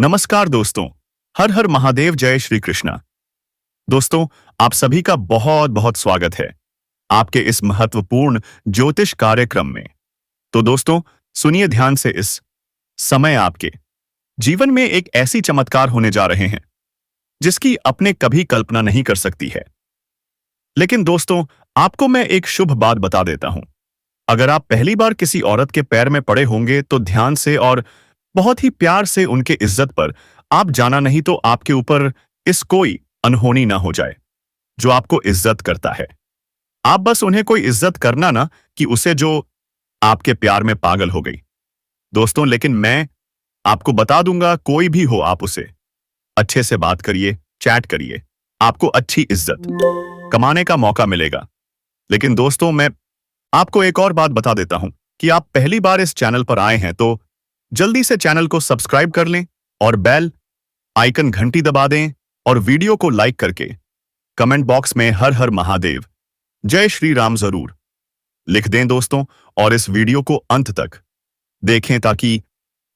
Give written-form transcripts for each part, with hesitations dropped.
नमस्कार दोस्तों। हर हर महादेव, जय श्री कृष्णा। दोस्तों, आप सभी का बहुत बहुत स्वागत है आपके इस महत्वपूर्ण ज्योतिष कार्यक्रम में। तो दोस्तों, सुनिए ध्यान से। इस समय आपके जीवन में एक ऐसी चमत्कार होने जा रहे हैं जिसकी आपने कभी कल्पना नहीं कर सकती है। लेकिन दोस्तों, आपको मैं एक शुभ बात बता देता हूं। अगर आप पहली बार किसी औरत के पैर में पड़े होंगे तो ध्यान से और बहुत ही प्यार से उनके इज्जत पर आप जाना, नहीं तो आपके ऊपर इस कोई अनहोनी ना हो जाए जो आपको इज्जत करता है। आप बस उन्हें कोई इज्जत करना ना कि उसे जो आपके प्यार में पागल हो गई। दोस्तों, लेकिन मैं आपको बता दूंगा, कोई भी हो, आप उसे अच्छे से बात करिए, चैट करिए, आपको अच्छी इज्जत कमाने का मौका मिलेगा। लेकिन दोस्तों, मैं आपको एक और बात बता देता हूं कि आप पहली बार इस चैनल पर आए हैं तो जल्दी से चैनल को सब्सक्राइब कर लें और बेल आइकन घंटी दबा दें और वीडियो को लाइक करके कमेंट बॉक्स में हर हर महादेव, जय श्री राम जरूर लिख दें दोस्तों। और इस वीडियो को अंत तक देखें ताकि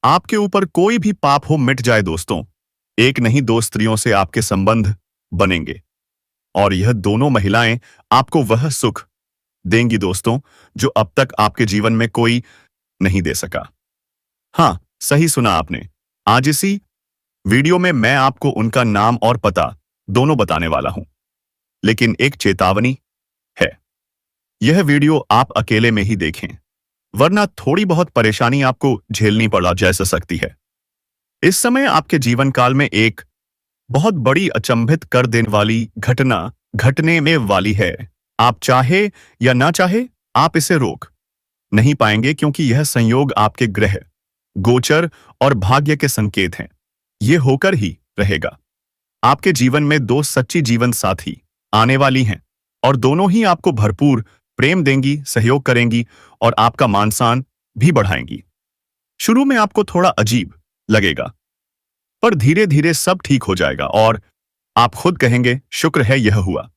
आपके ऊपर कोई भी पाप हो मिट जाए। दोस्तों, एक नहीं दो स्त्रियों से आपके संबंध बनेंगे और यह दोनों महिलाएं आपको वह सुख देंगी दोस्तों जो अब तक आपके जीवन में कोई नहीं दे सका। हाँ, सही सुना आपने। आज इसी वीडियो में मैं आपको उनका नाम और पता दोनों बताने वाला हूं। लेकिन एक चेतावनी है, यह वीडियो आप अकेले में ही देखें, वरना थोड़ी बहुत परेशानी आपको झेलनी पड़ा जा सकती है। इस समय आपके जीवन काल में एक बहुत बड़ी अचंभित कर देने वाली घटना घटने में वाली है। आप चाहे या ना चाहे, आप इसे रोक नहीं पाएंगे, क्योंकि यह संयोग आपके ग्रह गोचर और भाग्य के संकेत हैं। यह होकर ही रहेगा। आपके जीवन में दो सच्ची जीवन साथी आने वाली हैं और दोनों ही आपको भरपूर प्रेम देंगी, सहयोग करेंगी और आपका मान सम्मान भी बढ़ाएंगी। शुरू में आपको थोड़ा अजीब लगेगा, पर धीरे धीरे सब ठीक हो जाएगा और आप खुद कहेंगे, शुक्र है यह हुआ।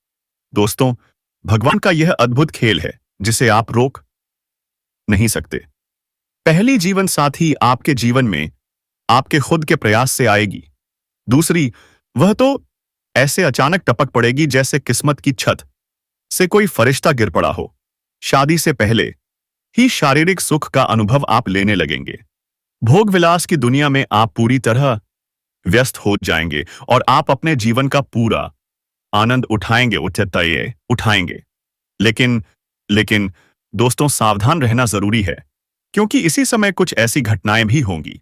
दोस्तों, भगवान का यह अद्भुत खेल है जिसे आप रोक नहीं सकते। पहली जीवन साथी आपके जीवन में आपके खुद के प्रयास से आएगी। दूसरी, वह तो ऐसे अचानक टपक पड़ेगी जैसे किस्मत की छत से कोई फरिश्ता गिर पड़ा हो। शादी से पहले ही शारीरिक सुख का अनुभव आप लेने लगेंगे। भोग विलास की दुनिया में आप पूरी तरह व्यस्त हो जाएंगे और आप अपने जीवन का पूरा आनंद उठाएंगे। लेकिन दोस्तों, सावधान रहना जरूरी है, क्योंकि इसी समय कुछ ऐसी घटनाएं भी होंगी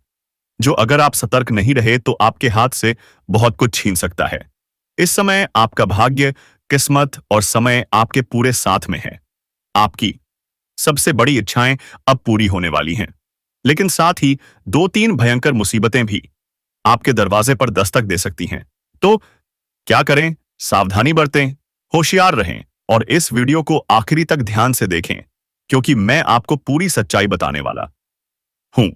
जो अगर आप सतर्क नहीं रहे तो आपके हाथ से बहुत कुछ छीन सकता है। इस समय आपका भाग्य, किस्मत और समय आपके पूरे साथ में है। आपकी सबसे बड़ी इच्छाएं अब पूरी होने वाली हैं, लेकिन साथ ही दो तीन भयंकर मुसीबतें भी आपके दरवाजे पर दस्तक दे सकती हैं। तो क्या करें? सावधानी बरतें, होशियार रहें और इस वीडियो को आखिरी तक ध्यान से देखें, क्योंकि मैं आपको पूरी सच्चाई बताने वाला हूं।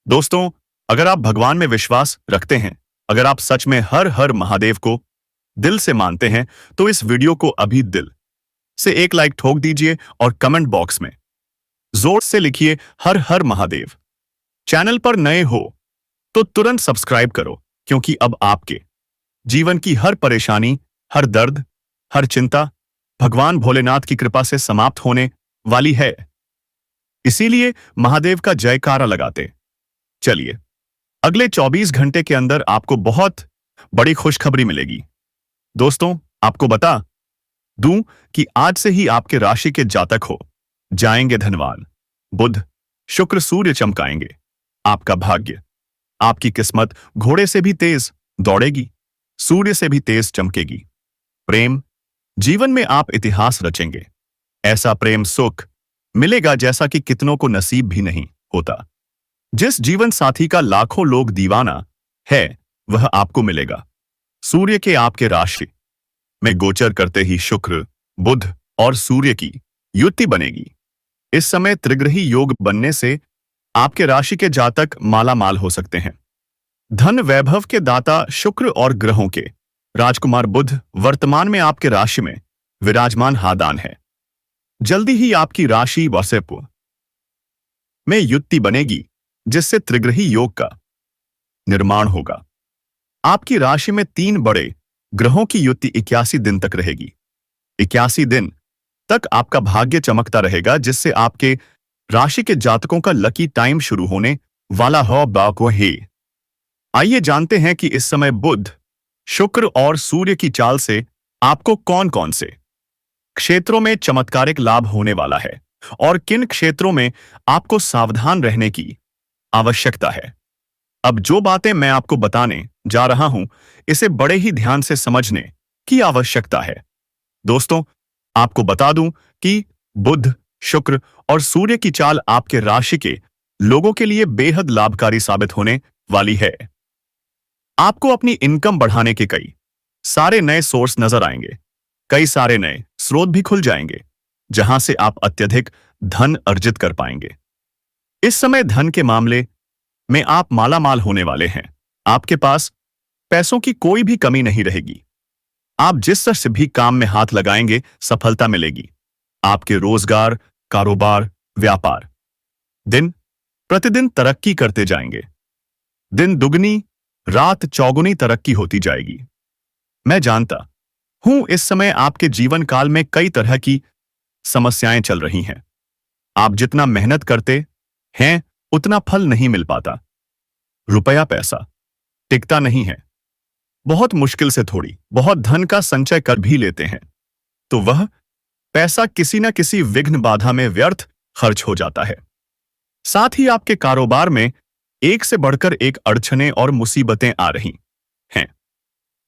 दोस्तों, अगर आप भगवान में विश्वास रखते हैं, अगर आप सच में हर हर महादेव को दिल से मानते हैं, तो इस वीडियो को अभी दिल से एक लाइक ठोक दीजिए और कमेंट बॉक्स में जोर से लिखिए हर हर महादेव। चैनल पर नए हो तो तुरंत सब्सक्राइब करो, क्योंकि अब आपके जीवन की हर परेशानी, हर दर्द, हर चिंता भगवान भोलेनाथ की कृपा से समाप्त होने वाली है। इसीलिए महादेव का जयकारा लगाते चलिए। अगले 24 घंटे के अंदर आपको बहुत बड़ी खुशखबरी मिलेगी। दोस्तों, आपको बता दूं कि आज से ही आपके राशि के जातक हो जाएंगे धनवान। बुध, शुक्र, सूर्य चमकाएंगे। आपका भाग्य, आपकी किस्मत घोड़े से भी तेज दौड़ेगी, सूर्य से भी तेज चमकेगी। प्रेम, जीवन में आप इतिहास रचेंगे। ऐसा प्रेम सुख मिलेगा जैसा कि कितनों को नसीब भी नहीं होता। जिस जीवन साथी का लाखों लोग दीवाना है, वह आपको मिलेगा। सूर्य के आपके राशि में गोचर करते ही शुक्र, बुध और सूर्य की युति बनेगी। इस समय त्रिग्रही योग बनने से आपके राशि के जातक माला माल हो सकते हैं। धन वैभव के दाता शुक्र और ग्रहों के राजकुमार बुध वर्तमान में आपके राशि में विराजमान हादान है। जल्दी ही आपकी राशि वसैप में युति बनेगी, जिससे त्रिग्रही योग का निर्माण होगा। आपकी राशि में 3 बड़े ग्रहों की युति 81 दिन तक रहेगी। 81 दिन तक आपका भाग्य चमकता रहेगा, जिससे आपके राशि के जातकों का लकी टाइम शुरू होने वाला हो बाको है। आइए जानते हैं कि इस समय बुध, शुक्र और सूर्य की चाल से आपको कौन कौन से क्षेत्रों में चमत्कारिक लाभ होने वाला है और किन क्षेत्रों में आपको सावधान रहने की आवश्यकता है। अब जो बातें मैं आपको बताने जा रहा हूं, इसे बड़े ही ध्यान से समझने की आवश्यकता है। दोस्तों, आपको बता दूं कि बुध, शुक्र और सूर्य की चाल आपके राशि के लोगों के लिए बेहद लाभकारी साबित होने वाली है। आपको अपनी इनकम बढ़ाने के कई सारे नए सोर्स नजर आएंगे। कई सारे नए स्रोत भी खुल जाएंगे, जहां से आप अत्यधिक धन अर्जित कर पाएंगे। इस समय धन के मामले में आप मालामाल होने वाले हैं। आपके पास पैसों की कोई भी कमी नहीं रहेगी। आप जिस तरह से भी काम में हाथ लगाएंगे, सफलता मिलेगी। आपके रोजगार, कारोबार, व्यापार दिन प्रतिदिन तरक्की करते जाएंगे। दिन दुगनी, रात चौगुनी तरक्की होती जाएगी। मैं जानता हूं इस समय आपके जीवन काल में कई तरह की समस्याएं चल रही हैं। आप जितना मेहनत करते हैं, उतना फल नहीं मिल पाता। रुपया पैसा टिकता नहीं है। बहुत मुश्किल से थोड़ी बहुत धन का संचय कर भी लेते हैं, तो वह पैसा किसी न किसी विघ्न बाधा में व्यर्थ खर्च हो जाता है। साथ ही आपके कारोबार में एक से बढ़कर एक अड़चनें और मुसीबतें आ रही हैं।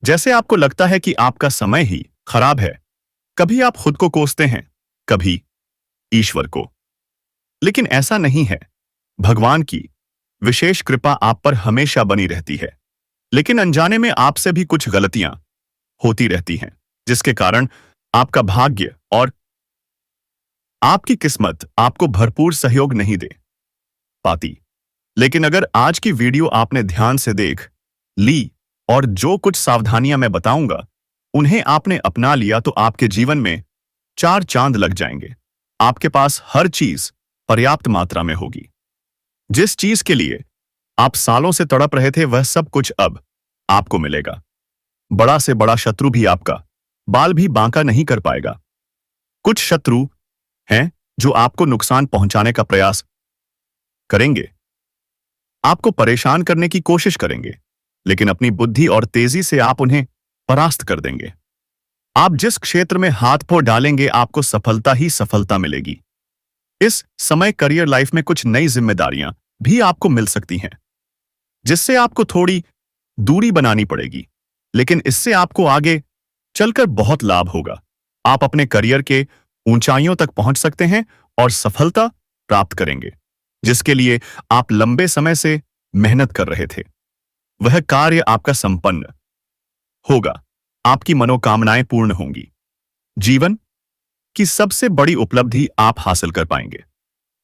जैसे आपको लगता है कि आपका समय ही खराब है। कभी आप खुद को कोसते हैं, कभी ईश्वर को। लेकिन ऐसा नहीं है। भगवान की विशेष कृपा आप पर हमेशा बनी रहती है। लेकिन अनजाने में आपसे भी कुछ गलतियां होती रहती हैं, जिसके कारण आपका भाग्य और आपकी किस्मत आपको भरपूर सहयोग नहीं दे पाती। लेकिन अगर आज की वीडियो आपने ध्यान से देख ली और जो कुछ सावधानियां मैं बताऊंगा उन्हें आपने अपना लिया, तो आपके जीवन में 4 चांद लग जाएंगे। आपके पास हर चीज पर्याप्त मात्रा में होगी। जिस चीज के लिए आप सालों से तड़प रहे थे, वह सब कुछ अब आपको मिलेगा। बड़ा से बड़ा शत्रु भी आपका बाल भी बांका नहीं कर पाएगा। कुछ शत्रु हैं जो आपको नुकसान पहुंचाने का प्रयास करेंगे, आपको परेशान करने की कोशिश करेंगे, लेकिन अपनी बुद्धि और तेजी से आप उन्हें परास्त कर देंगे। आप जिस क्षेत्र में हाथ पांव डालेंगे, आपको सफलता ही सफलता मिलेगी। इस समय करियर लाइफ में कुछ नई जिम्मेदारियां भी आपको मिल सकती हैं, जिससे आपको थोड़ी दूरी बनानी पड़ेगी, लेकिन इससे आपको आगे चलकर बहुत लाभ होगा। आप अपने करियर के ऊंचाइयों तक पहुंच सकते हैं और सफलता प्राप्त करेंगे, जिसके लिए आप लंबे समय से मेहनत कर रहे थे। वह कार्य आपका संपन्न होगा। आपकी मनोकामनाएं पूर्ण होंगी। जीवन की सबसे बड़ी उपलब्धि आप हासिल कर पाएंगे।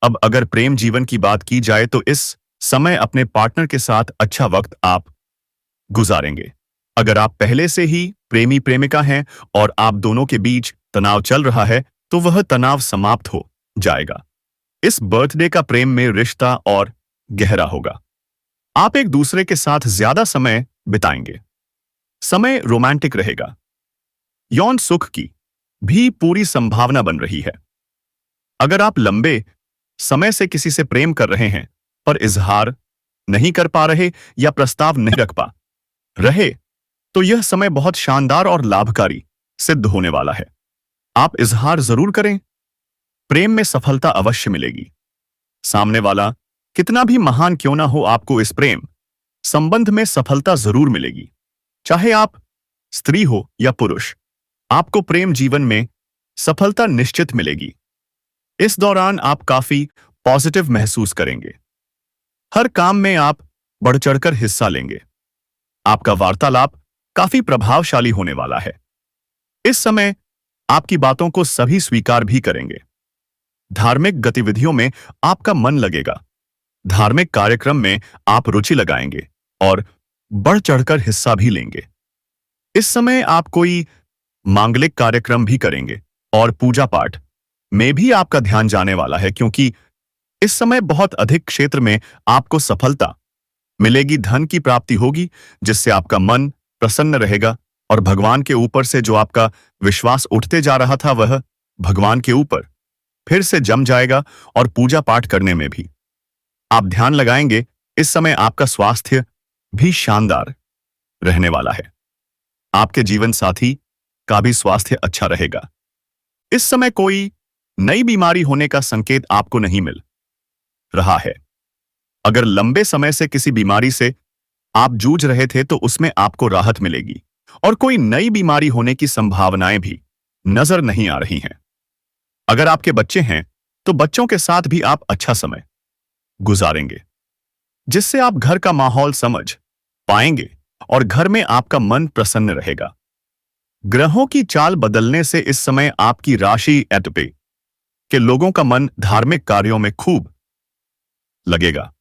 अब अगर प्रेम जीवन की बात की जाए, तो इस समय अपने पार्टनर के साथ अच्छा वक्त आप गुजारेंगे। अगर आप पहले से ही प्रेमी प्रेमिका हैं और आप दोनों के बीच तनाव चल रहा है, तो वह तनाव समाप्त हो जाएगा। इस बर्थडे का प्रेम में रिश्ता और गहरा होगा। आप एक दूसरे के साथ ज्यादा समय बिताएंगे। समय रोमांटिक रहेगा। यौन सुख की भी पूरी संभावना बन रही है। अगर आप लंबे समय से किसी से प्रेम कर रहे हैं पर इजहार नहीं कर पा रहे या प्रस्ताव नहीं रख पा रहे, तो यह समय बहुत शानदार और लाभकारी सिद्ध होने वाला है। आप इजहार जरूर करें। प्रेम में सफलता अवश्य मिलेगी। सामने वाला कितना भी महान क्यों ना हो, आपको इस प्रेम संबंध में सफलता जरूर मिलेगी। चाहे आप स्त्री हो या पुरुष, आपको प्रेम जीवन में सफलता निश्चित मिलेगी। इस दौरान आप काफी पॉजिटिव महसूस करेंगे। हर काम में आप बढ़ चढ़कर हिस्सा लेंगे। आपका वार्तालाप काफी प्रभावशाली होने वाला है। इस समय आपकी बातों को सभी स्वीकार भी करेंगे। धार्मिक गतिविधियों में आपका मन लगेगा। धार्मिक कार्यक्रम में आप रुचि लगाएंगे और बढ़ चढ़कर हिस्सा भी लेंगे। इस समय आप कोई मांगलिक कार्यक्रम भी करेंगे और पूजा पाठ में भी आपका ध्यान जाने वाला है, क्योंकि इस समय बहुत अधिक क्षेत्र में आपको सफलता मिलेगी, धन की प्राप्ति होगी, जिससे आपका मन प्रसन्न रहेगा और भगवान के ऊपर से जो आपका विश्वास उठते जा रहा था वह भगवान के ऊपर फिर से जम जाएगा। और पूजा पाठ करने में भी आप ध्यान लगाएंगे। इस समय आपका स्वास्थ्य भी शानदार रहने वाला है। आपके जीवन साथी का भी स्वास्थ्य अच्छा रहेगा। इस समय कोई नई बीमारी होने का संकेत आपको नहीं मिल रहा है। अगर लंबे समय से किसी बीमारी से आप जूझ रहे थे तो उसमें आपको राहत मिलेगी और कोई नई बीमारी होने की संभावनाएं भी नजर नहीं आ रही हैं। अगर आपके बच्चे हैं तो बच्चों के साथ भी आप अच्छा समय गुजारेंगे, जिससे आप घर का माहौल समझ पाएंगे और घर में आपका मन प्रसन्न रहेगा। ग्रहों की चाल बदलने से इस समय आपकी राशि एटपे के लोगों का मन धार्मिक कार्यों में खूब लगेगा।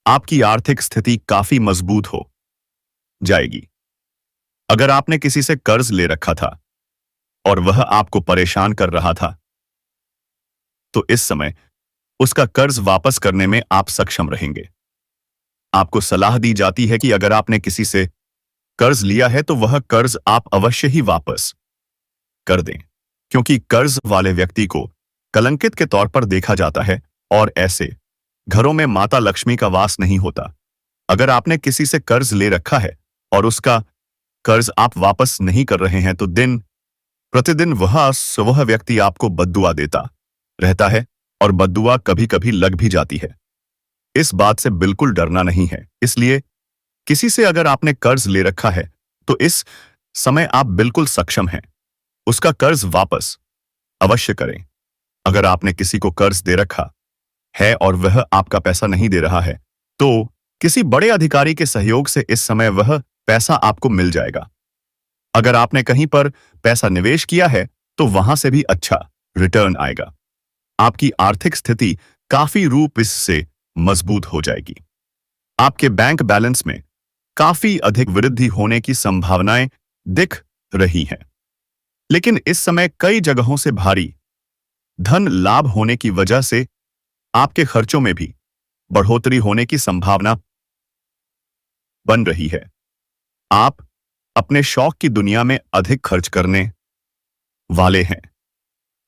आपकी आर्थिक स्थिति काफी मजबूत हो जाएगी। अगर आपने किसी से कर्ज ले रखा था और वह आपको परेशान कर रहा था, तो इस समय उसका कर्ज वापस करने में आप सक्षम रहेंगे। आपको सलाह दी जाती है कि अगर आपने किसी से कर्ज लिया है तो वह कर्ज आप अवश्य ही वापस कर दें, क्योंकि कर्ज वाले व्यक्ति को कलंकित के तौर पर देखा जाता है और ऐसे घरों में माता लक्ष्मी का वास नहीं होता। अगर आपने किसी से कर्ज ले रखा है और उसका कर्ज आप वापस नहीं कर रहे हैं तो दिन प्रतिदिन वह व्यक्ति आपको बद्दुआ देता रहता है और बद्दुआ कभी कभी लग भी जाती है। इस बात से बिल्कुल डरना नहीं है। इसलिए किसी से अगर आपने कर्ज ले रखा है तो इस समय आप बिल्कुल सक्षम हैं, उसका कर्ज वापस अवश्य करें। अगर आपने किसी को कर्ज दे रखा है और वह आपका पैसा नहीं दे रहा है तो किसी बड़े अधिकारी के सहयोग से इस समय वह पैसा आपको मिल जाएगा। अगर आपने कहीं पर पैसा निवेश किया है तो वहां से भी अच्छा रिटर्न आएगा। आपकी आर्थिक स्थिति काफी रूप से मजबूत हो जाएगी। आपके बैंक बैलेंस में काफी अधिक वृद्धि होने की संभावनाएं दिख रही हैं। लेकिन इस समय कई जगहों से भारी धन लाभ होने की वजह से आपके खर्चों में भी बढ़ोतरी होने की संभावना बन रही है। आप अपने शौक की दुनिया में अधिक खर्च करने वाले हैं,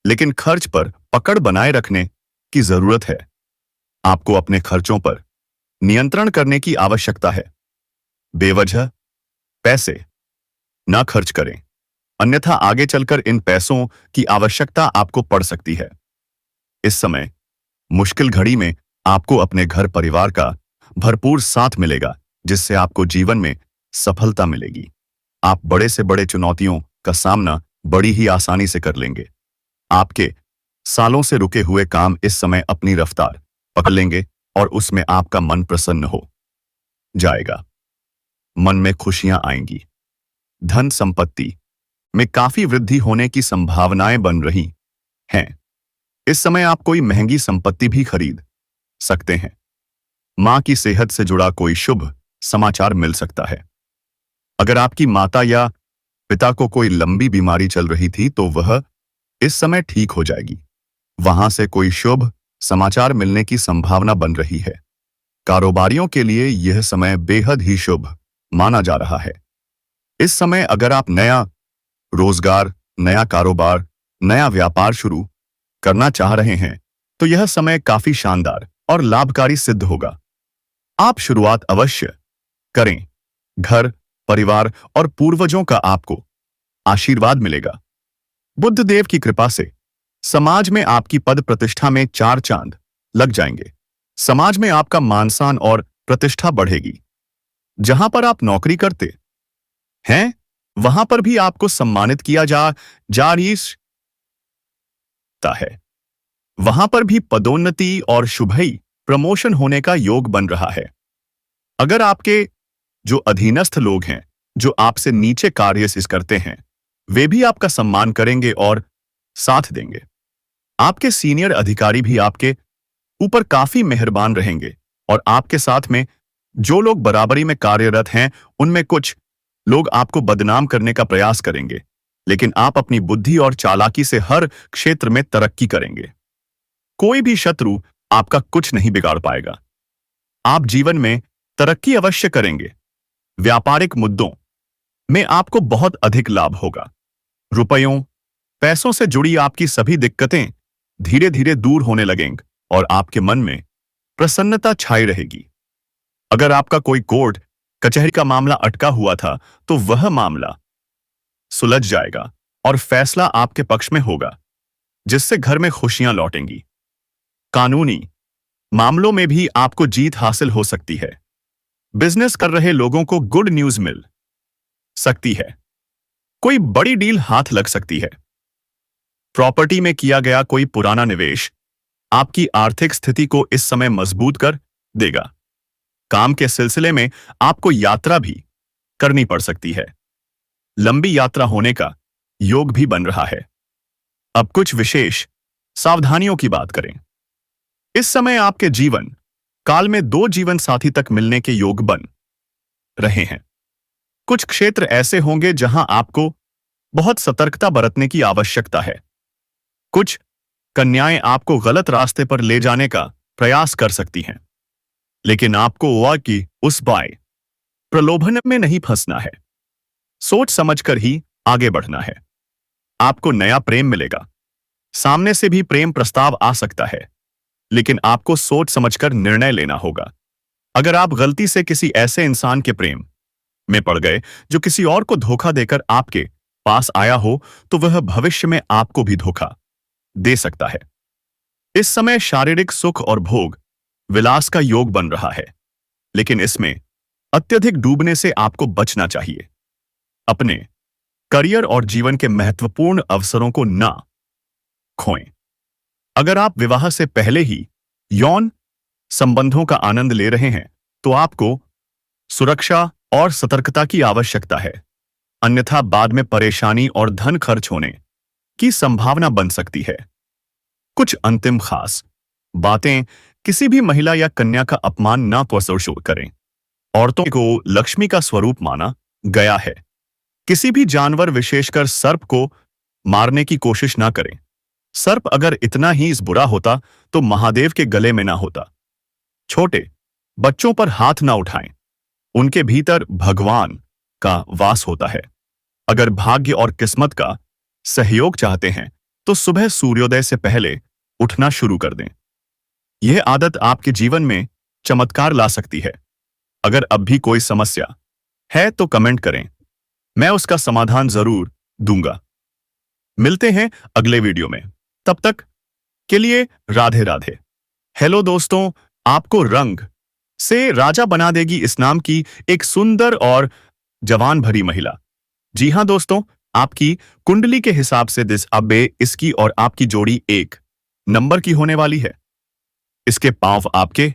लेकिन खर्च पर पकड़ बनाए रखने की जरूरत है। आपको अपने खर्चों पर नियंत्रण करने की आवश्यकता है। बेवजह पैसे ना खर्च करें, अन्यथा आगे चलकर इन पैसों की आवश्यकता आपको पड़ सकती है। इस समय मुश्किल घड़ी में आपको अपने घर परिवार का भरपूर साथ मिलेगा, जिससे आपको जीवन में सफलता मिलेगी। आप बड़े से बड़े चुनौतियों का सामना बड़ी ही आसानी से कर लेंगे। आपके सालों से रुके हुए काम इस समय अपनी रफ्तार पकड़ लेंगे और उसमें आपका मन प्रसन्न हो जाएगा। मन में खुशियां आएंगी। धन संपत्ति में काफी वृद्धि होने की संभावनाएं बन रही हैं। इस समय आप कोई महंगी संपत्ति भी खरीद सकते हैं। मां की सेहत से जुड़ा कोई शुभ समाचार मिल सकता है। अगर आपकी माता या पिता को कोई लंबी बीमारी चल रही थी तो वह इस समय ठीक हो जाएगी। वहां से कोई शुभ समाचार मिलने की संभावना बन रही है। कारोबारियों के लिए यह समय बेहद ही शुभ माना जा रहा है। इस समय अगर आप नया रोजगार, नया कारोबार, नया व्यापार शुरू करना चाह रहे हैं तो यह समय काफी शानदार और लाभकारी सिद्ध होगा। आप शुरुआत अवश्य करें। घर परिवार और पूर्वजों का आपको आशीर्वाद मिलेगा। बुद्ध देव की कृपा से समाज में आपकी पद प्रतिष्ठा में 4 चांद लग जाएंगे। समाज में आपका मान-सम्मान और प्रतिष्ठा बढ़ेगी। जहां पर आप नौकरी करते हैं वहां पर भी आपको सम्मानित किया जा रहा है। वहां पर भी पदोन्नति और शुभई प्रमोशन होने का योग बन रहा है। अगर आपके जो अधीनस्थ लोग हैं, जो आपसे नीचे कार्य करते हैं, वे भी आपका सम्मान करेंगे और साथ देंगे। आपके सीनियर अधिकारी भी आपके ऊपर काफी मेहरबान रहेंगे और आपके साथ में जो लोग बराबरी में कार्यरत हैं उनमें कुछ लोग आपको बदनाम करने का प्रयास करेंगे, लेकिन आप अपनी बुद्धि और चालाकी से हर क्षेत्र में तरक्की करेंगे। कोई भी शत्रु आपका कुछ नहीं बिगाड़ पाएगा। आप जीवन में तरक्की अवश्य करेंगे। व्यापारिक मुद्दों में आपको बहुत अधिक लाभ होगा। रुपयों, पैसों से जुड़ी आपकी सभी दिक्कतें धीरे धीरे दूर होने लगेंगी और आपके मन में प्रसन्नता छाई रहेगी। अगर आपका कोई कोर्ट कचहरी का मामला अटका हुआ था तो वह मामला सुलझ जाएगा और फैसला आपके पक्ष में होगा, जिससे घर में खुशियां लौटेंगी। कानूनी मामलों में भी आपको जीत हासिल हो सकती है। बिजनेस कर रहे लोगों को गुड न्यूज मिल सकती है। कोई बड़ी डील हाथ लग सकती है। प्रॉपर्टी में किया गया कोई पुराना निवेश आपकी आर्थिक स्थिति को इस समय मजबूत कर देगा। काम के सिलसिले में आपको यात्रा भी करनी पड़ सकती है। लंबी यात्रा होने का योग भी बन रहा है। अब कुछ विशेष सावधानियों की बात करें। इस समय आपके जीवन काल में 2 जीवन साथी तक मिलने के योग बन रहे हैं। कुछ क्षेत्र ऐसे होंगे जहां आपको बहुत सतर्कता बरतने की आवश्यकता है। कुछ कन्याएं आपको गलत रास्ते पर ले जाने का प्रयास कर सकती हैं, लेकिन आपको हुआ कि उस बाय प्रलोभन में नहीं फंसना है। सोच समझकर ही आगे बढ़ना है। आपको नया प्रेम मिलेगा। सामने से भी प्रेम प्रस्ताव आ सकता है, लेकिन आपको सोच समझकर निर्णय लेना होगा। अगर आप गलती से किसी ऐसे इंसान के प्रेम में पड़ गए जो किसी और को धोखा देकर आपके पास आया हो, तो वह भविष्य में आपको भी धोखा दे सकता है। इस समय शारीरिक सुख और भोग विलास का योग बन रहा है, लेकिन इसमें अत्यधिक डूबने से आपको बचना चाहिए। अपने करियर और जीवन के महत्वपूर्ण अवसरों को ना खोएं। अगर आप विवाह से पहले ही यौन संबंधों का आनंद ले रहे हैं, तो आपको सुरक्षा और सतर्कता की आवश्यकता है, अन्यथा बाद में परेशानी और धन खर्च होने की संभावना बन सकती है। कुछ अंतिम खास बातें। किसी भी महिला या कन्या का अपमान ना प्रदर्शित करें। औरतों को लक्ष्मी का स्वरूप माना गया है। किसी भी जानवर, विशेषकर सर्प को मारने की कोशिश ना करें। सर्प अगर इतना ही बुरा होता तो महादेव के गले में ना होता। छोटे बच्चों पर हाथ ना उठाएं, उनके भीतर भगवान का वास होता है। अगर भाग्य और किस्मत का सहयोग चाहते हैं तो सुबह सूर्योदय से पहले उठना शुरू कर दें। यह आदत आपके जीवन में चमत्कार ला सकती है। अगर अब भी कोई समस्या है तो कमेंट करें, मैं उसका समाधान जरूर दूंगा। मिलते हैं अगले वीडियो में। तब तक के लिए राधे राधे। हेलो दोस्तों, आपको रंग से राजा बना देगी इस नाम की एक सुंदर और जवान भरी महिला। जी हां दोस्तों, आपकी कुंडली के हिसाब से इसकी और आपकी जोड़ी 1 नंबर की होने वाली है। इसके पांव आपके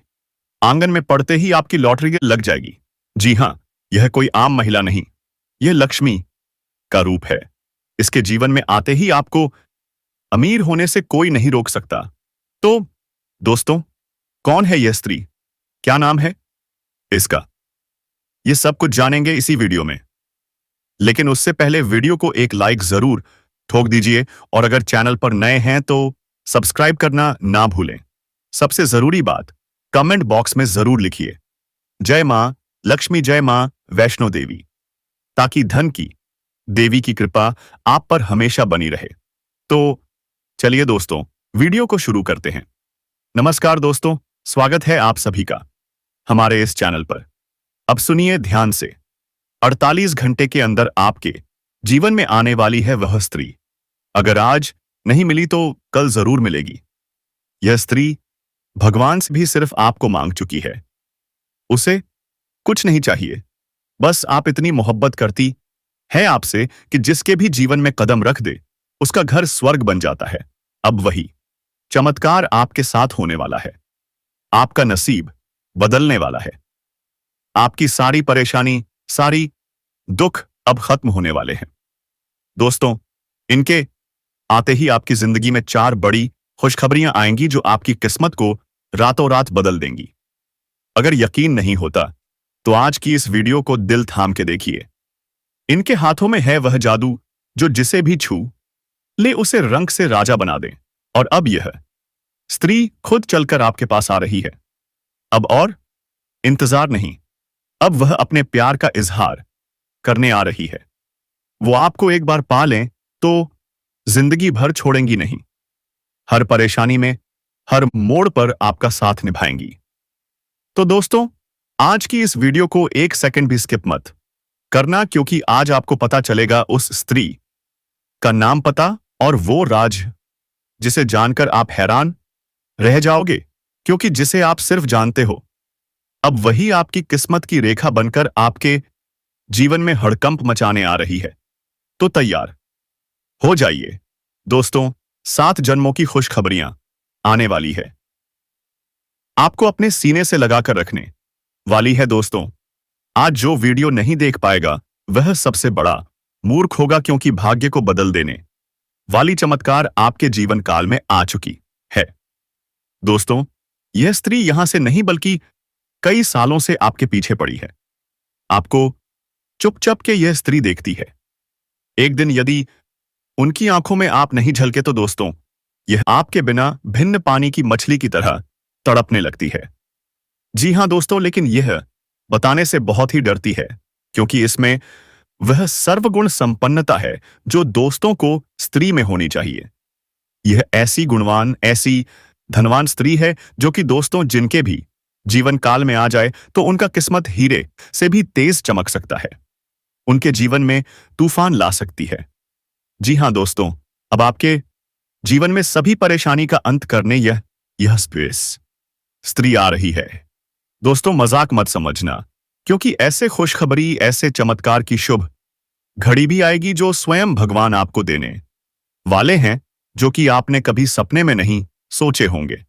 आंगन में पड़ते ही आपकी लॉटरी लग जाएगी। जी हां, यह कोई आम महिला नहीं, यह लक्ष्मी का रूप है। इसके जीवन में आते ही आपको अमीर होने से कोई नहीं रोक सकता। तो दोस्तों, कौन है यह स्त्री, क्या नाम है इसका, ये सब कुछ जानेंगे इसी वीडियो में। लेकिन उससे पहले वीडियो को एक लाइक जरूर ठोक दीजिए और अगर चैनल पर नए हैं तो सब्सक्राइब करना ना भूलें। सबसे जरूरी बात, कमेंट बॉक्स में जरूर लिखिए जय मां लक्ष्मी, जय मां वैष्णो देवी, ताकि धन की देवी की कृपा आप पर हमेशा बनी रहे। तो चलिए दोस्तों, वीडियो को शुरू करते हैं। नमस्कार दोस्तों, स्वागत है आप सभी का हमारे इस चैनल पर। अब सुनिए ध्यान से। 48 घंटे के अंदर आपके जीवन में आने वाली है वह स्त्री। अगर आज नहीं मिली तो कल जरूर मिलेगी। यह स्त्री भगवान से भी सिर्फ आपको मांग चुकी है। उसे कुछ नहीं चाहिए, बस आप इतनी मोहब्बत करती है आपसे कि जिसके भी जीवन में कदम रख दे उसका घर स्वर्ग बन जाता है। अब वही चमत्कार आपके साथ होने वाला है। आपका नसीब बदलने वाला है। आपकी सारी परेशानी, सारी दुख अब खत्म होने वाले हैं। दोस्तों, इनके आते ही आपकी जिंदगी में 4 बड़ी खुशखबरियां आएंगी जो आपकी किस्मत को रातों रात बदल देंगी। अगर यकीन नहीं होता तो आज की इस वीडियो को दिल थाम के देखिए। इनके हाथों में है वह जादू जो जिसे भी छू ले उसे रंग से राजा बना दे। और अब यह स्त्री खुद चलकर आपके पास आ रही है। अब और इंतजार नहीं, अब वह अपने प्यार का इजहार करने आ रही है। वो आपको एक बार पा लें तो जिंदगी भर छोड़ेंगी नहीं। हर परेशानी में, हर मोड़ पर आपका साथ निभाएंगी। तो दोस्तों, आज की इस वीडियो को एक सेकंड भी स्किप मत करना, क्योंकि आज आपको पता चलेगा उस स्त्री का नाम, पता और वो राज जिसे जानकर आप हैरान रह जाओगे, क्योंकि जिसे आप सिर्फ जानते हो, अब वही आपकी किस्मत की रेखा बनकर आपके जीवन में हड़कंप मचाने आ रही है। तो तैयार हो जाइए दोस्तों, 7 जन्मों की खुशखबरियां आने वाली है, आपको अपने सीने से लगाकर रखने वाली है। दोस्तों, आज जो वीडियो नहीं देख पाएगा वह सबसे बड़ा मूर्ख होगा, क्योंकि भाग्य को बदल देने वाली चमत्कार आपके जीवन काल में आ चुकी है। दोस्तों, यह स्त्री यहां से नहीं बल्कि कई सालों से आपके पीछे पड़ी है। आपको चुपचाप के यह स्त्री देखती है। एक दिन यदि उनकी आंखों में आप नहीं झलके तो दोस्तों, यह आपके बिना भिन्न पानी की मछली की तरह तड़पने लगती है। जी हां दोस्तों, लेकिन यह बताने से बहुत ही डरती है, क्योंकि इसमें वह सर्वगुण संपन्नता है जो दोस्तों को स्त्री में होनी चाहिए। यह ऐसी गुणवान, ऐसी धनवान स्त्री है जो कि दोस्तों, जिनके भी जीवन काल में आ जाए तो उनका किस्मत हीरे से भी तेज चमक सकता है, उनके जीवन में तूफान ला सकती है। जी हां दोस्तों, अब आपके जीवन में सभी परेशानी का अंत करने यह स्त्री आ रही है। दोस्तों, मजाक मत समझना, क्योंकि ऐसे खुशखबरी, ऐसे चमत्कार की शुभ घड़ी भी आएगी जो स्वयं भगवान आपको देने वाले हैं, जो कि आपने कभी सपने में नहीं सोचे होंगे।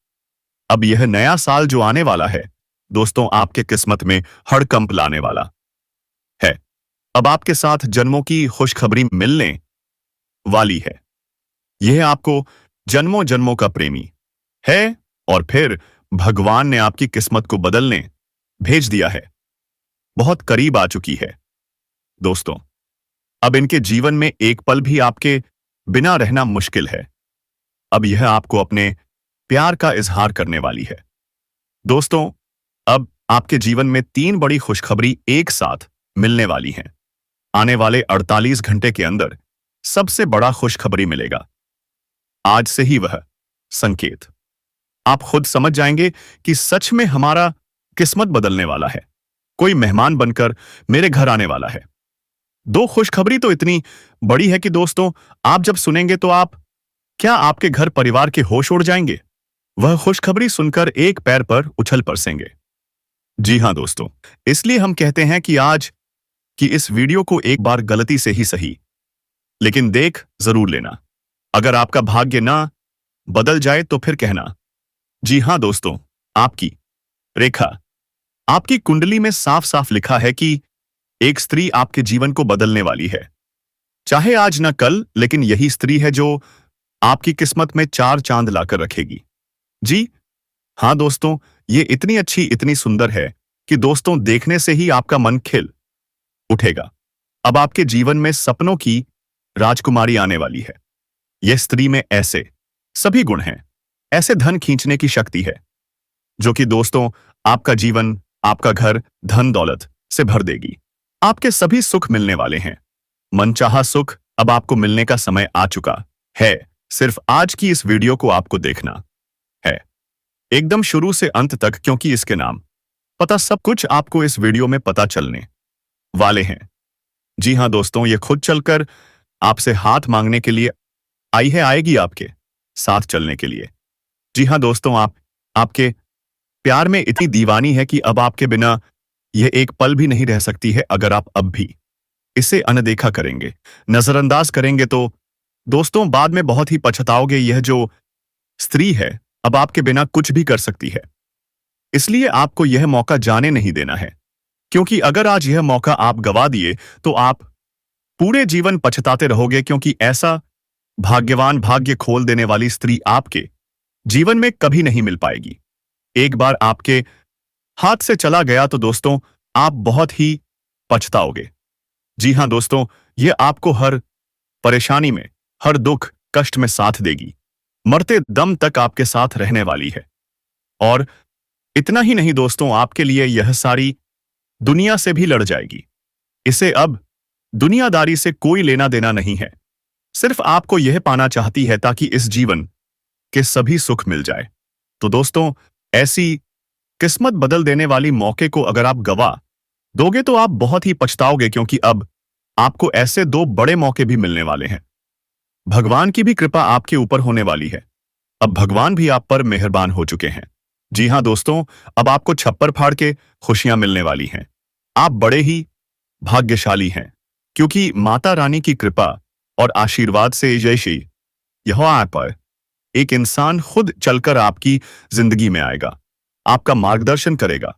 अब यह नया साल जो आने वाला है दोस्तों, आपके किस्मत में हड़कंप लाने वाला है। अब आपके साथ जन्मों की खुशखबरी मिलने वाली है। यह आपको जन्मों जन्मों का प्रेमी है, और फिर भगवान ने आपकी किस्मत को बदलने भेज दिया है। बहुत करीब आ चुकी है दोस्तों। अब इनके जीवन में एक पल भी आपके बिना रहना मुश्किल है। अब यह आपको अपने प्यार का इजहार करने वाली है। दोस्तों, अब आपके जीवन में 3 बड़ी खुशखबरी एक साथ मिलने वाली हैं। आने वाले 48 घंटे के अंदर सबसे बड़ा खुशखबरी मिलेगा। आज से ही वह संकेत आप खुद समझ जाएंगे कि सच में हमारा किस्मत बदलने वाला है। कोई मेहमान बनकर मेरे घर आने वाला है। 2 खुशखबरी तो इतनी बड़ी है कि दोस्तों, आप जब सुनेंगे तो क्या आपके घर परिवार के होश उड़ जाएंगे। वह खुशखबरी सुनकर एक पैर पर उछल पड़ेंगे। जी हां दोस्तों, इसलिए हम कहते हैं कि आज की इस वीडियो को एक बार गलती से ही सही, लेकिन देख जरूर लेना। अगर आपका भाग्य ना बदल जाए तो फिर कहना। जी हां दोस्तों, आपकी रेखा, आपकी कुंडली में साफ साफ लिखा है कि एक स्त्री आपके जीवन को बदलने वाली है। चाहे आज ना कल, लेकिन यही स्त्री है जो आपकी किस्मत में 4 चांद लाकर रखेगी। जी हां दोस्तों, ये इतनी अच्छी, इतनी सुंदर है कि दोस्तों, देखने से ही आपका मन खिल उठेगा। अब आपके जीवन में सपनों की राजकुमारी आने वाली है। यह स्त्री में ऐसे सभी गुण हैं, ऐसे धन खींचने की शक्ति है, जो कि दोस्तों, आपका जीवन, आपका घर धन दौलत से भर देगी। आपके सभी सुख मिलने वाले हैं। मनचाहा सुख अब आपको मिलने का समय आ चुका है। सिर्फ आज की इस वीडियो को आपको देखना है एकदम शुरू से अंत तक, क्योंकि इसके नाम, पता, सब कुछ आपको इस वीडियो में पता चलने वाले हैं। जी हां दोस्तों, ये खुद चलकर आपसे हाथ मांगने के लिए आई है, आएगी आपके साथ चलने के लिए। जी हां दोस्तों, आपके प्यार में इतनी दीवानी है कि अब आपके बिना यह एक पल भी नहीं रह सकती है। अगर आप अब भी इसे अनदेखा करेंगे, नजरअंदाज करेंगे तो दोस्तों, बाद में बहुत ही पछताओगे। यह जो स्त्री है अब आपके बिना कुछ भी कर सकती है, इसलिए आपको यह मौका जाने नहीं देना है, क्योंकि अगर आज यह मौका आप गवा दिए तो आप पूरे जीवन पछताते रहोगे, क्योंकि ऐसा भाग्यवान, भाग्य खोल देने वाली स्त्री आपके जीवन में कभी नहीं मिल पाएगी। एक बार आपके हाथ से चला गया तो दोस्तों, आप बहुत ही पछताओगे। जी हां दोस्तों, यह आपको हर परेशानी में, हर दुख कष्ट में साथ देगी, मरते दम तक आपके साथ रहने वाली है। और इतना ही नहीं दोस्तों, आपके लिए यह सारी दुनिया से भी लड़ जाएगी। इसे अब दुनियादारी से कोई लेना देना नहीं है। सिर्फ आपको यह पाना चाहती है ताकि इस जीवन के सभी सुख मिल जाए। तो दोस्तों, ऐसी किस्मत बदल देने वाली मौके को अगर आप गवा दोगे तो आप बहुत ही पछताओगे, क्योंकि अब आपको ऐसे दो बड़े मौके भी मिलने वाले हैं। भगवान की भी कृपा आपके ऊपर होने वाली है। अब भगवान भी आप पर मेहरबान हो चुके हैं। जी हां दोस्तों, अब आपको छप्पर फाड़ के खुशियां मिलने वाली हैं। आप बड़े ही भाग्यशाली हैं, क्योंकि माता रानी की कृपा और आशीर्वाद से जैसे यहाँ पर एक इंसान खुद चलकर आपकी जिंदगी में आएगा, आपका मार्गदर्शन करेगा,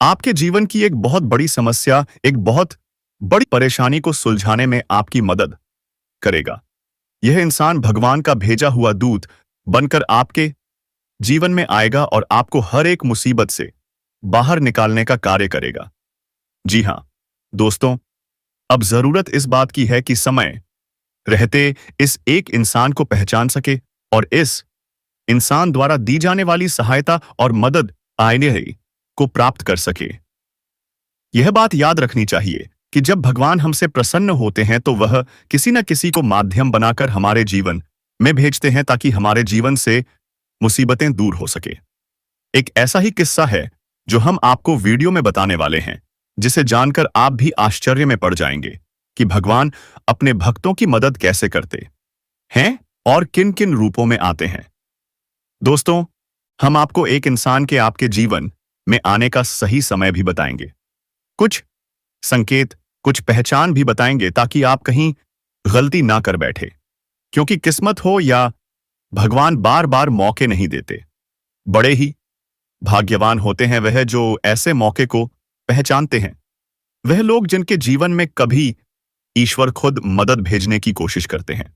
आपके जीवन की एक बहुत बड़ी समस्या, एक बहुत बड़ी परेशानी को सुलझाने में आपकी मदद करेगा। यह इंसान भगवान का भेजा हुआ दूत बनकर आपके जीवन में आएगा और आपको हर एक मुसीबत से बाहर निकालने का कार्य करेगा। जी हां दोस्तों, अब जरूरत इस बात की है कि समय रहते इस एक इंसान को पहचान सके और इस इंसान द्वारा दी जाने वाली सहायता और मदद आईने को प्राप्त कर सके। यह बात याद रखनी चाहिए कि जब भगवान हमसे प्रसन्न होते हैं तो वह किसी न किसी को माध्यम बनाकर हमारे जीवन में भेजते हैं ताकि हमारे जीवन से मुसीबतें दूर हो सके। एक ऐसा ही किस्सा है जो हम आपको वीडियो में बताने वाले हैं, जिसे जानकर आप भी आश्चर्य में पड़ जाएंगे कि भगवान अपने भक्तों की मदद कैसे करते हैं और किन किन रूपों में आते हैं। दोस्तों, हम आपको एक इंसान के आपके जीवन में आने का सही समय भी बताएंगे, कुछ संकेत, कुछ पहचान भी बताएंगे ताकि आप कहीं गलती ना कर बैठे, क्योंकि किस्मत हो या भगवान बार बार मौके नहीं देते। बड़े ही भाग्यवान होते हैं वह जो ऐसे मौके को पहचानते हैं, वह लोग जिनके जीवन में कभी ईश्वर खुद मदद भेजने की कोशिश करते हैं।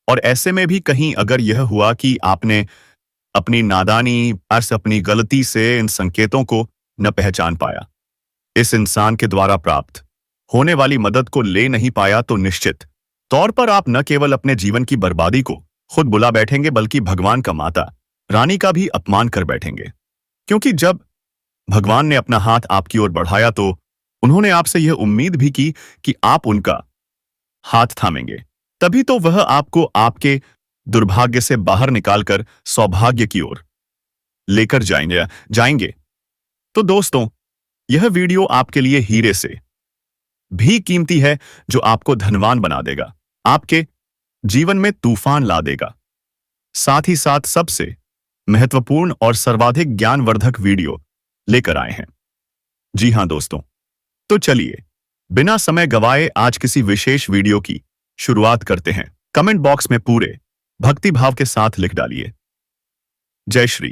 और ऐसे में भी कहीं अगर यह हुआ कि आपने अपनी नादानी अपनी गलती से इन संकेतों को न पहचान पाया, इस इंसान के द्वारा प्राप्त होने वाली मदद को ले नहीं पाया, तो निश्चित तौर पर आप न केवल अपने जीवन की बर्बादी को खुद बुला बैठेंगे बल्कि भगवान का माता रानी का भी अपमान कर बैठेंगे। क्योंकि जब भगवान ने अपना हाथ आपकी ओर बढ़ाया तो उन्होंने आपसे यह उम्मीद भी की कि आप उनका हाथ थामेंगे, तभी तो वह आपको आपके दुर्भाग्य से बाहर निकालकर सौभाग्य की ओर लेकर जाएंगे। तो दोस्तों, यह वीडियो आपके लिए हीरे से भी कीमती है, जो आपको धनवान बना देगा, आपके जीवन में तूफान ला देगा। साथ ही साथ सबसे महत्वपूर्ण और सर्वाधिक ज्ञानवर्धक वीडियो लेकर आए हैं। जी हां दोस्तों, तो चलिए बिना समय गवाए आज किसी विशेष वीडियो की शुरुआत करते हैं। कमेंट बॉक्स में पूरे भक्ति भाव के साथ लिख डालिए, जय श्री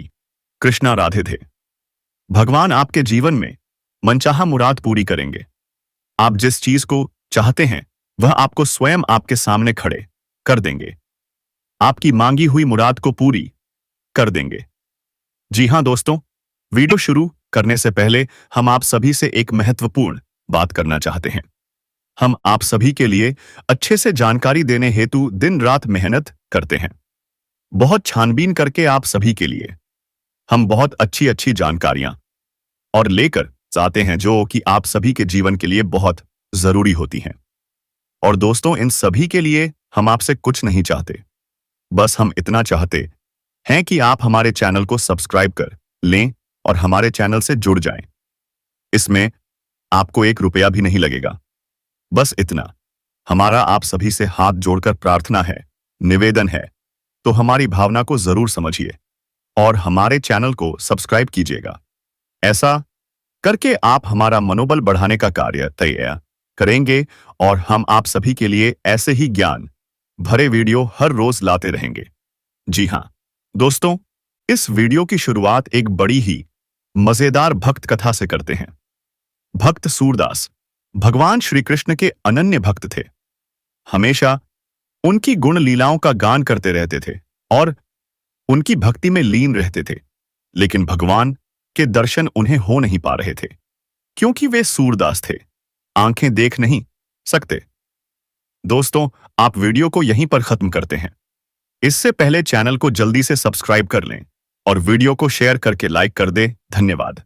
कृष्णा, राधे थे। भगवान आपके जीवन में मनचाहा मुराद पूरी करेंगे। आप जिस चीज को चाहते हैं वह आपको स्वयं आपके सामने खड़े कर देंगे, आपकी मांगी हुई मुराद को पूरी कर देंगे। जी हां दोस्तों, वीडियो शुरू करने से पहले हम आप सभी से एक महत्वपूर्ण बात करना चाहते हैं। हम आप सभी के लिए अच्छे से जानकारी देने हेतु दिन रात मेहनत करते हैं। बहुत छानबीन करके आप सभी के लिए हम बहुत अच्छी अच्छी जानकारियां और लेकर आते हैं, जो कि आप सभी के जीवन के लिए बहुत जरूरी होती हैं। और दोस्तों, इन सभी के लिए हम आपसे कुछ नहीं चाहते, बस हम इतना चाहते हैं कि आप हमारे चैनल को सब्सक्राइब कर लें और हमारे चैनल से जुड़ जाएं। इसमें आपको 1 रुपया भी नहीं लगेगा, बस इतना। हमारा आप सभी से हाथ जोड़कर प्रार्थना है, निवेदन है, तो हमारी भावना को जरूर समझिए और हमारे चैनल को सब्सक्राइब कीजिएगा। ऐसा करके आप हमारा मनोबल बढ़ाने का कार्य तय करेंगे और हम आप सभी के लिए ऐसे ही ज्ञान भरे वीडियो हर रोज लाते रहेंगे। जी हां दोस्तों, इस वीडियो की शुरुआत एक बड़ी ही मजेदार भक्त कथा से करते हैं। भक्त सूरदास भगवान श्री कृष्ण के अनन्य भक्त थे। हमेशा उनकी गुण लीलाओं का गान करते रहते थे और उनकी भक्ति में लीन रहते थे, लेकिन भगवान के दर्शन उन्हें हो नहीं पा रहे थे, क्योंकि वे सूरदास थे, आंखें देख नहीं सकते। दोस्तों, आप वीडियो को यहीं पर खत्म करते हैं। इससे पहले चैनल को जल्दी से सब्सक्राइब कर लें और वीडियो को शेयर करके लाइक कर दें। धन्यवाद।